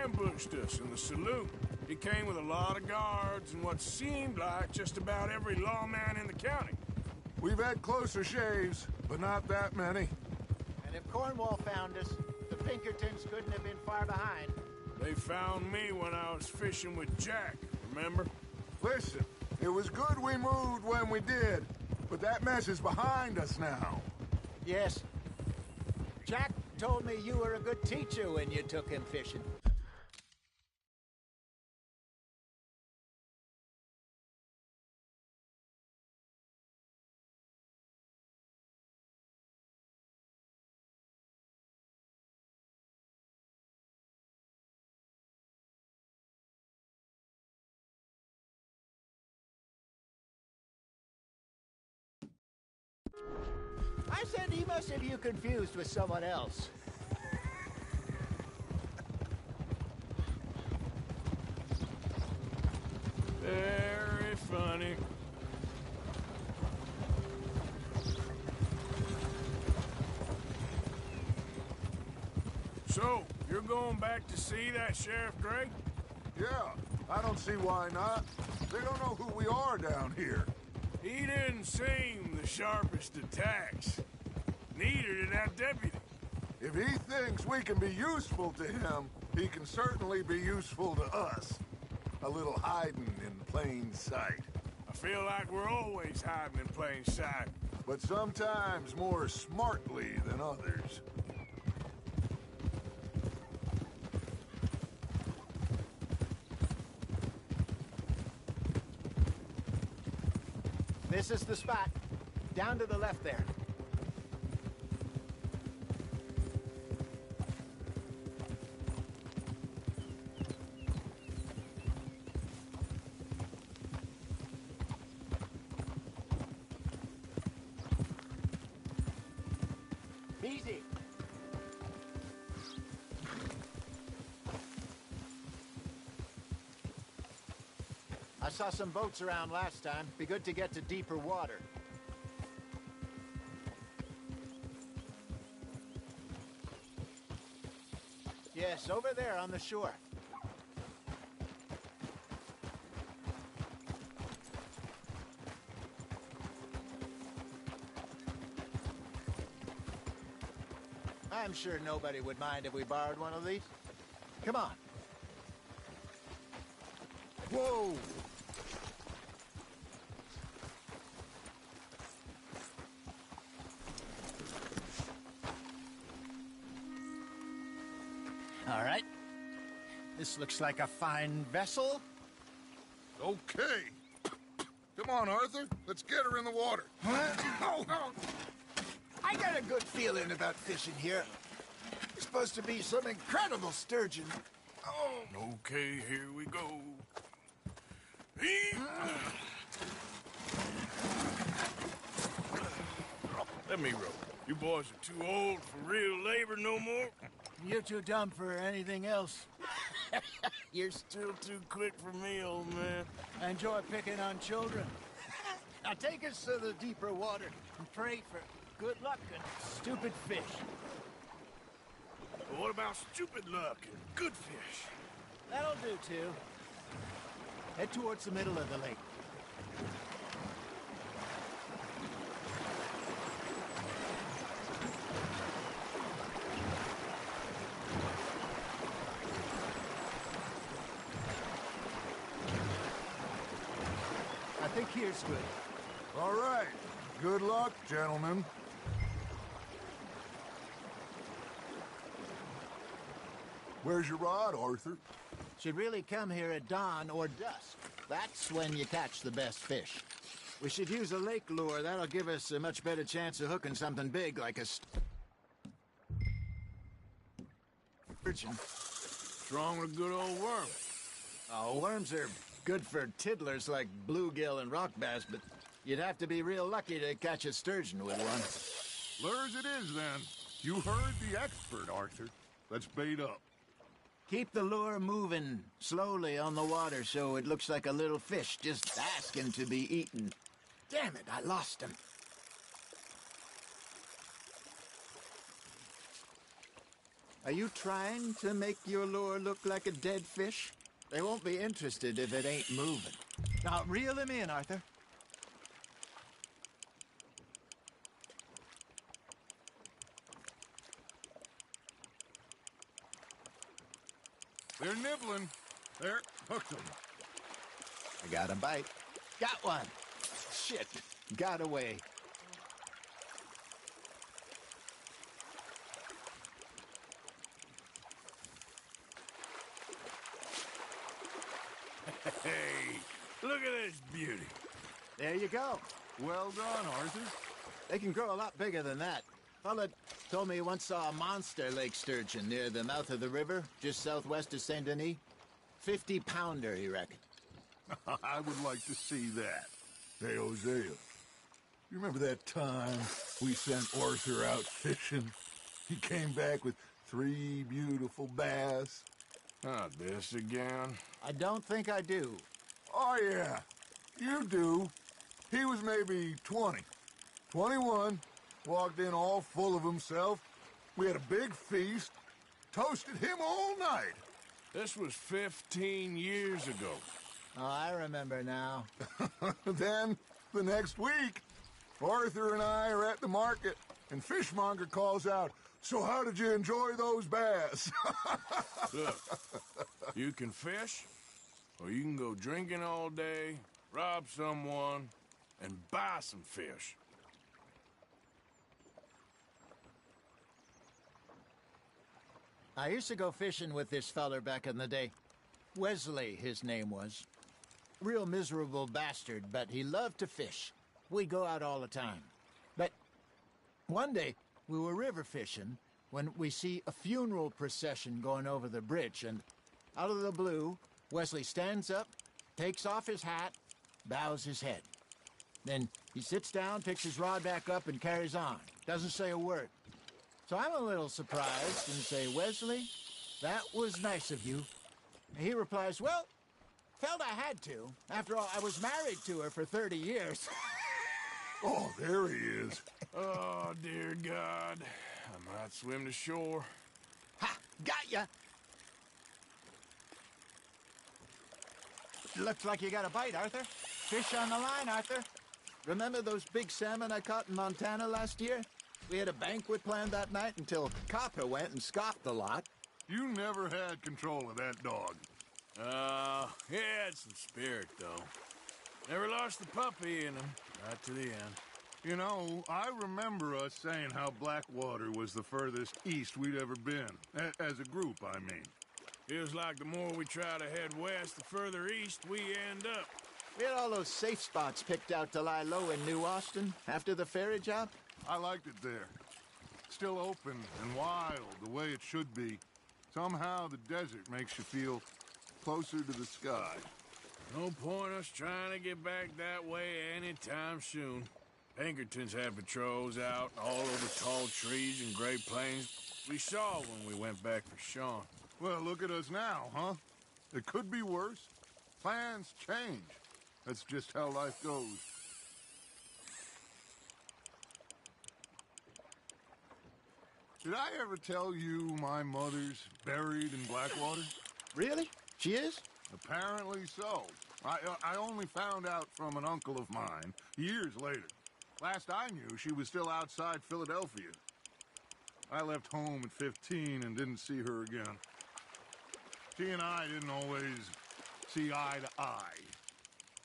Ambushed us in the saloon. He came with a lot of guards and what seemed like just about every lawman in the county. We've had closer shaves, but not that many. And if Cornwall found us, the Pinkertons couldn't have been far behind. They found me when I was fishing with Jack, remember? Listen, it was good we moved when we did, but that mess is behind us now. Yes. Jack told me you were a good teacher when you took him fishing. I said he must have you confused with someone else. Very funny. So, you're going back to see that Sheriff Gray? Yeah, I don't see why not. They don't know who we are down here. He didn't seem the sharpest of tacks. Neither did that deputy. If he thinks we can be useful to him, he can certainly be useful to us. A little hiding in plain sight. I feel like we're always hiding in plain sight. But sometimes more smartly than others. This is the spot. Down to the left there. Easy. I saw some boats around last time. Be good to get to deeper water. Yes, over there on the shore. I'm sure nobody would mind if we borrowed one of these. Come on. Whoa! All right. This looks like a fine vessel. Okay. Come on, Arthur. Let's get her in the water. Oh, I got a good feeling about fishing here. It's supposed to be some incredible sturgeon. Oh. Okay, here we go. Let me row. You boys are too old for real labor no more. You're too dumb for anything else. You're still too quick for me, old man. I enjoy picking on children. Now take us to the deeper water and pray for good luck and stupid fish. But what about stupid luck and good fish? That'll do, too. Head towards the middle of the lake. I think here's good. All right. Good luck, gentlemen. Where's your rod, Arthur? Should really come here at dawn or dusk. That's when you catch the best fish. We should use a lake lure. That'll give us a much better chance of hooking something big like a sturgeon. What's wrong with a good old worm? Oh, worms are good for tiddlers like bluegill and rock bass, but you'd have to be real lucky to catch a sturgeon with one. Lures it is, then. You heard the expert, Arthur. Let's bait up. Keep the lure moving slowly on the water so it looks like a little fish just asking to be eaten. Damn it, I lost him. Are you trying to make your lure look like a dead fish? They won't be interested if it ain't moving. Now, reel him in, Arthur. They're nibbling. There, hooked them. I got a bite. Got one. Shit, got away. Hey, look at this beauty. There you go. Well done, Arthur. They can grow a lot bigger than that. Fella told me he once saw a monster lake sturgeon near the mouth of the river, just southwest of Saint Denis. 50-pounder, he reckoned. I would like to see that. Hey, Hosea, you remember that time we sent Arthur out fishing? He came back with 3 beautiful bass. Not this again. I don't think I do. Oh, yeah, you do. He was maybe 20, 21, walked in all full of himself. We had a big feast, toasted him all night. This was 15 years ago. Oh, I remember now. Then, the next week, Arthur and I are at the market, and Fishmonger calls out, "So how did you enjoy those bass?" Look, you can fish, or you can go drinking all day, rob someone, and buy some fish. I used to go fishing with this feller back in the day. Wesley, his name was. Real miserable bastard, but he loved to fish. We'd go out all the time. But one day, we were river fishing when we see a funeral procession going over the bridge, and out of the blue, Wesley stands up, takes off his hat, bows his head. Then he sits down, picks his rod back up, and carries on. Doesn't say a word. So I'm a little surprised and say, Wesley, that was nice of you. And he replies, well, felt I had to. After all, I was married to her for 30 years. Oh, there he is. Oh, dear God. I might swim to shore. Ha! Got ya! Looks like you got a bite, Arthur. Fish on the line, Arthur. Remember those big salmon I caught in Montana last year? We had a banquet planned that night until Copper went and scoffed a lot. You never had control of that dog. He had some spirit, though. Never lost the puppy in him, right to the end. You know, I remember us saying how Blackwater was the furthest east we'd ever been. As a group, I mean. Feels like the more we try to head west, the further east we end up. We had all those safe spots picked out to lie low in New Austin after the ferry job. I liked it there. Still open and wild, the way it should be. Somehow the desert makes you feel closer to the sky. No point us trying to get back that way anytime soon. Pinkertons had patrols out all over tall trees and Great Plains. We saw when we went back for Sean. Well, look at us now, huh? It could be worse. Plans change. That's just how life goes. Did I ever tell you my mother's buried in Blackwater? Really? She is? Apparently so. I only found out from an uncle of mine years later. Last I knew, she was still outside Philadelphia. I left home at 15 and didn't see her again. She and I didn't always see eye to eye.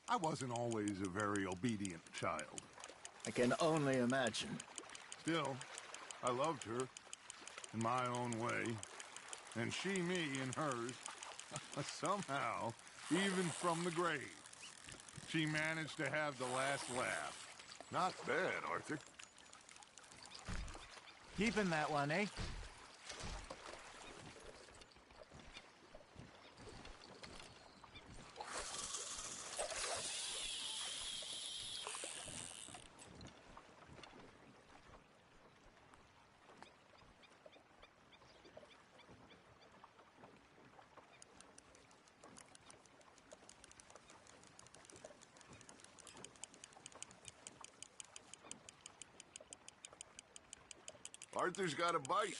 I wasn't always a very obedient child. I can only imagine. Still, I loved her in my own way, and she me in hers. Somehow, even from the grave, she managed to have the last laugh. Not bad, Arthur. Keeping that one, eh? Arthur's got a bite.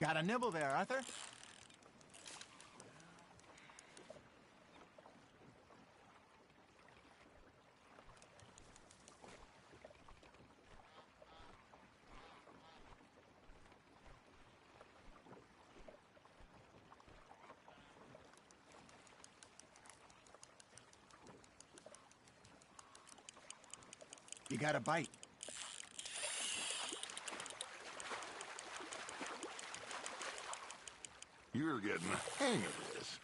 Got a nibble there, Arthur? You got a bite. You're getting the hang of this.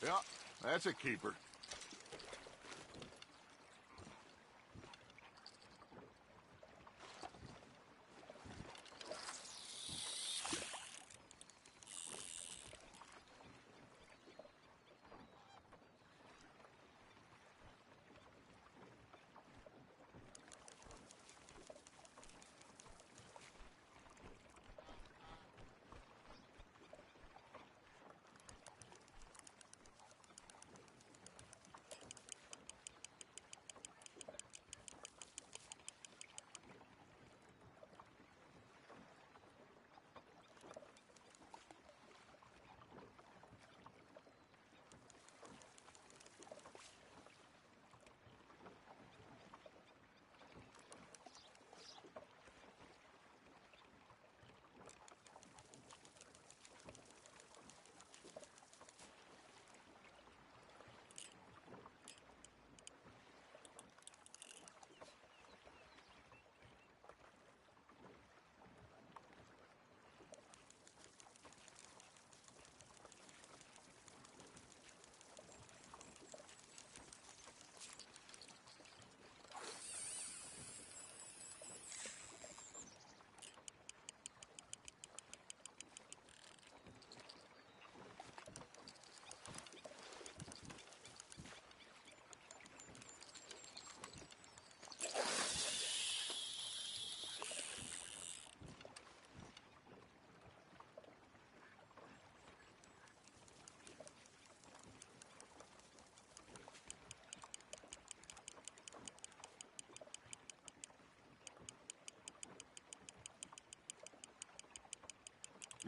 Yeah, that's a keeper.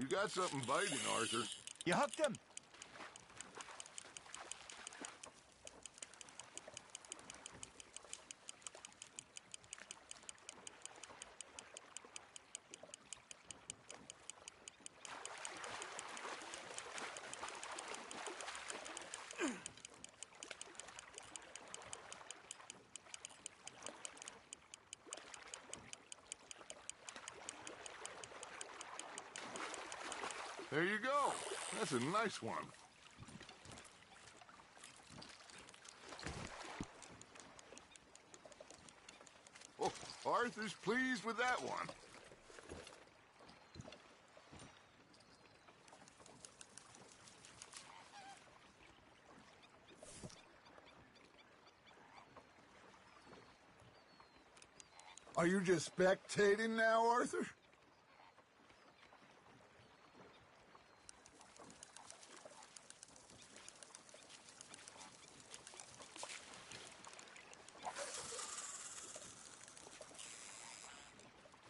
You got something biting, Arthur. You hooked him? There you go. That's a nice one. Oh, Arthur's pleased with that one. Are you just spectating now, Arthur?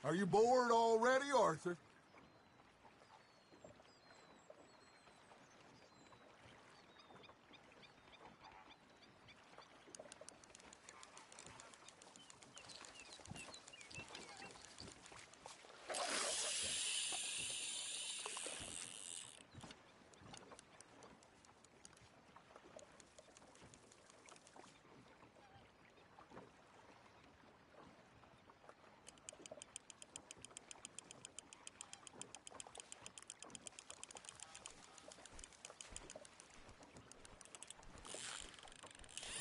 Are you bored already, Arthur?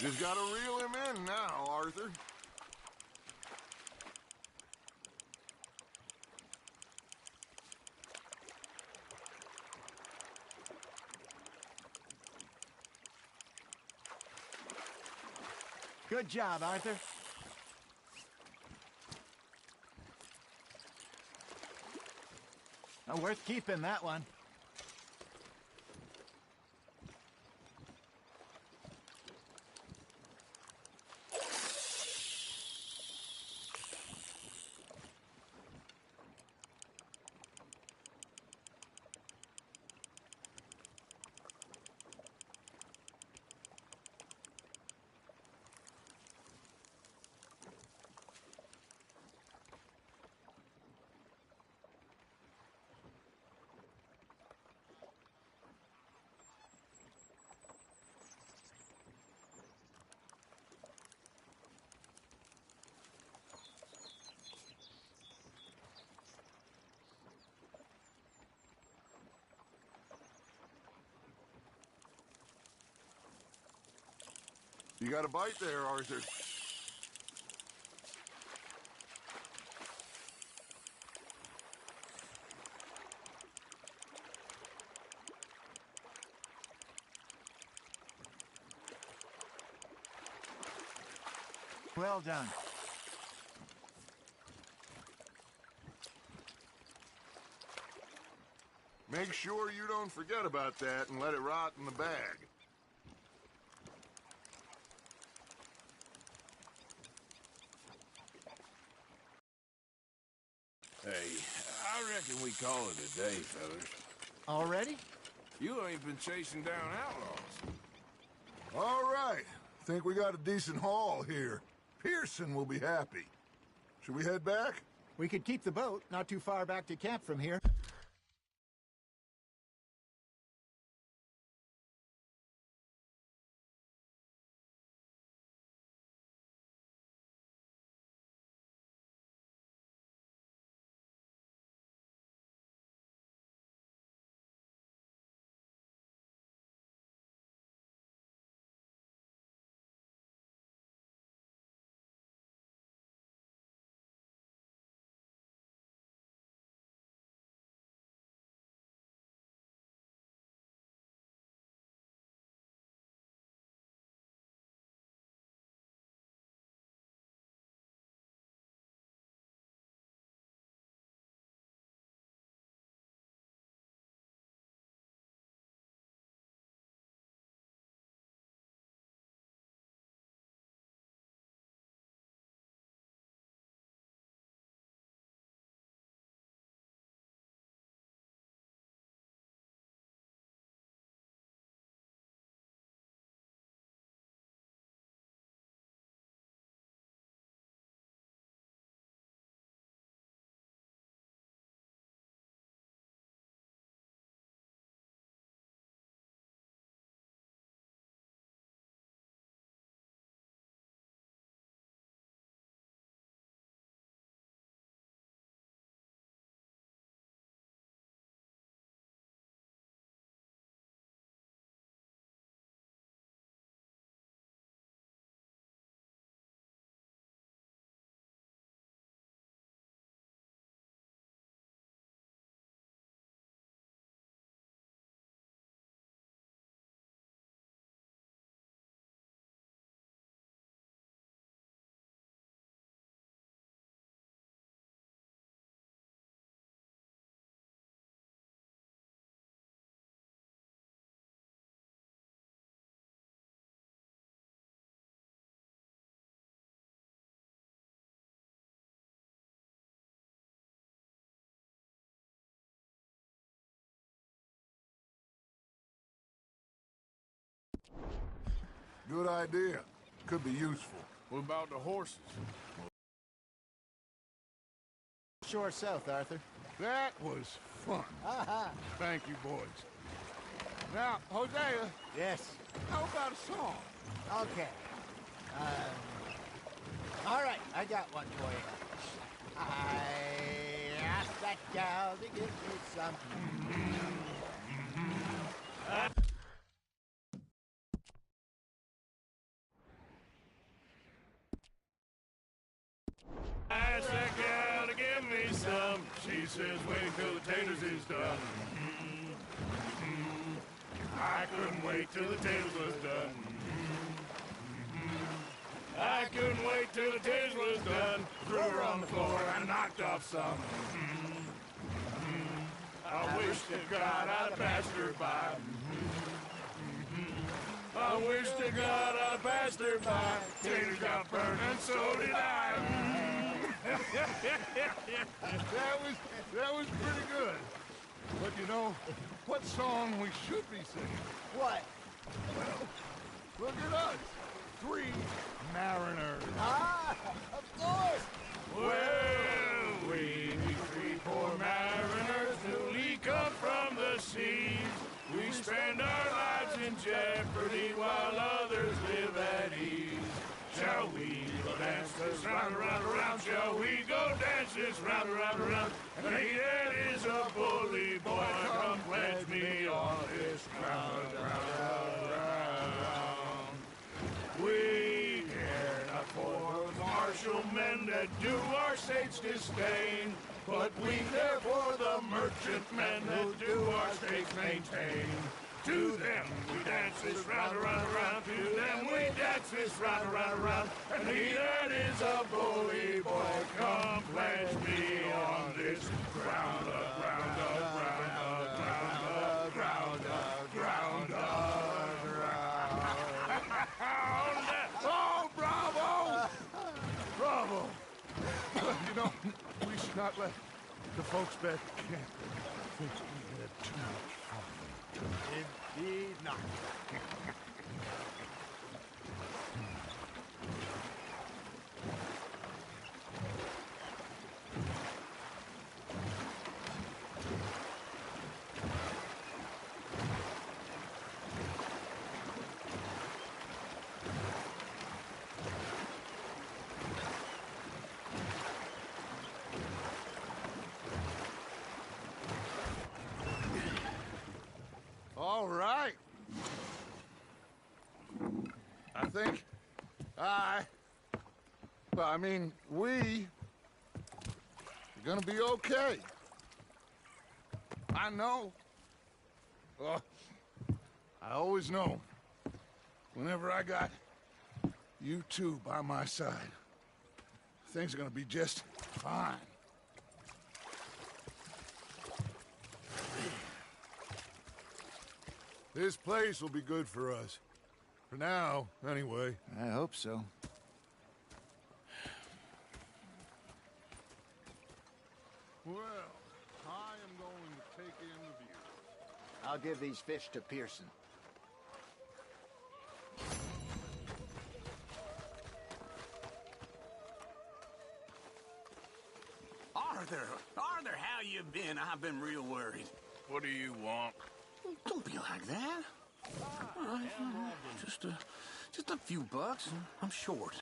Just gotta reel him in now, Arthur. Good job, Arthur. Not worth keeping, that one. You got a bite there, Arthur. Well done. Make sure you don't forget about that and let it rot in the bag. Hey, I reckon we call it a day, fellas. Already? You ain't been chasing down outlaws. All right. Think we got a decent haul here. Pearson will be happy. Should we head back? We could keep the boat not too far back to camp from here. Good idea. Could be useful. What about the horses? Shore south, Arthur. That was fun. Thank you, boys. Now, Hosea, Yes. how about a song? Okay. All right, I got one for you. I asked that gal to give me some. Ask that gal to give me some. She says, wait till the taters is done. I couldn't wait till the taters was done. I couldn't wait till the taters was done. Threw her on the floor and knocked off some. I wish to God I'd have passed her by. I wish to God I'd have passed her by. Taters got burned and so did I. That was pretty good. But you know, what song we should be singing? What? Well, look at us. 3 mariners. Ah, of course. Well, we 3 poor mariners newly come from the seas. We spend our lives in jeopardy while others live at ease. Shall we go dance this round, around, around? Shall we go dance this round, around, around? And he that is a bully boy, come pledge me on this ground, ground, ground. We care not for the martial men that do our states disdain, but we care for the merchant men that do our states maintain. To them we dance this round, around, around. To them we dance this round, around, around. And he that is a bully boy, come pledge me on this ground, ground, ground, ground, ground, ground, ground. Oh, bravo! Bravo! You know, we should not let the folks back at camp think we had too much fun. Indeed not. All right. I think we are gonna be okay. I know. I always know. Whenever I got you two by my side, things are gonna be just fine. This place will be good for us. For now, anyway. I hope so. Well, I am going to take in the view. I'll give these fish to Pearson. Arthur, how you been? I've been real worried. What do you want? Don't be like that. All right, just a few bucks. I'm short.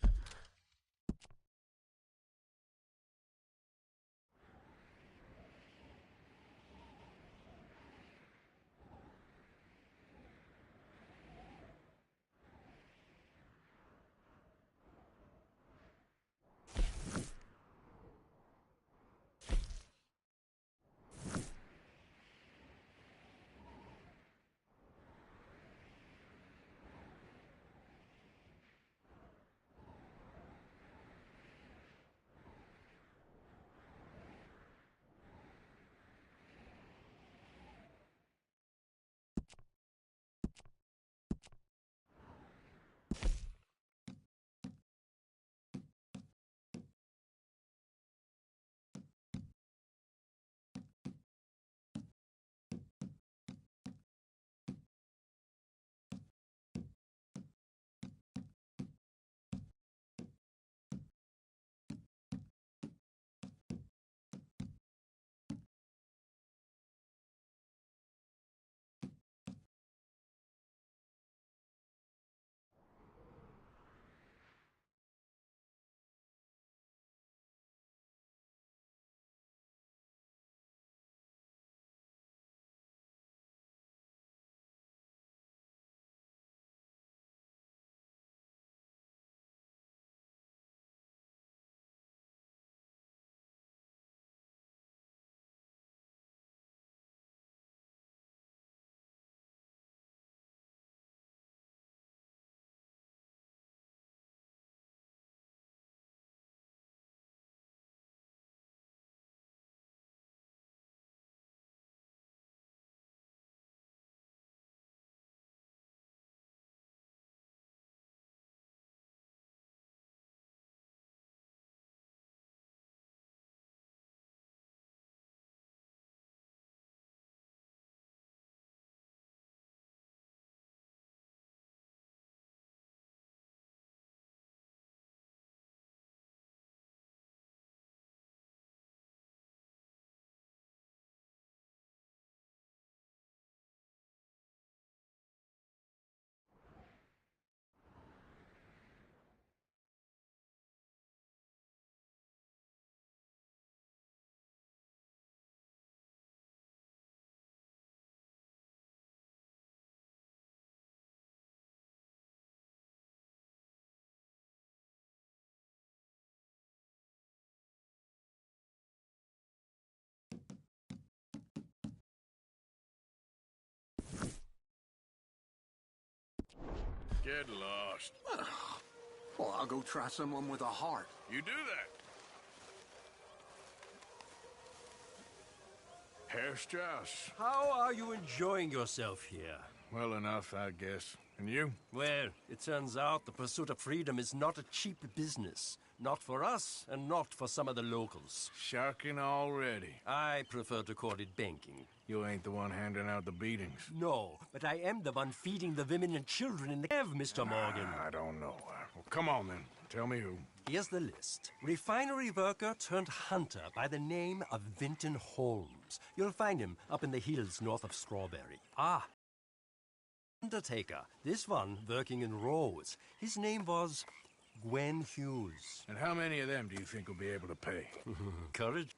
Get lost. Well, I'll go try someone with a heart. You do that. Herr Strauss. How are you enjoying yourself here? Well enough, I guess. And you? Well, it turns out the pursuit of freedom is not a cheap business. Not for us, and not for some of the locals. Sharking already. I prefer to call it banking. You ain't the one handing out the beatings. No, but I am the one feeding the women and children in the cave, Mr. Morgan. I don't know. Well, come on then. Tell me who. Here's the list. Refinery worker turned hunter by the name of Vinton Holmes. You'll find him up in the hills north of Strawberry. Ah, undertaker. This one working in Rose. His name was Gwen Hughes. And how many of them do you think will be able to pay? Courage?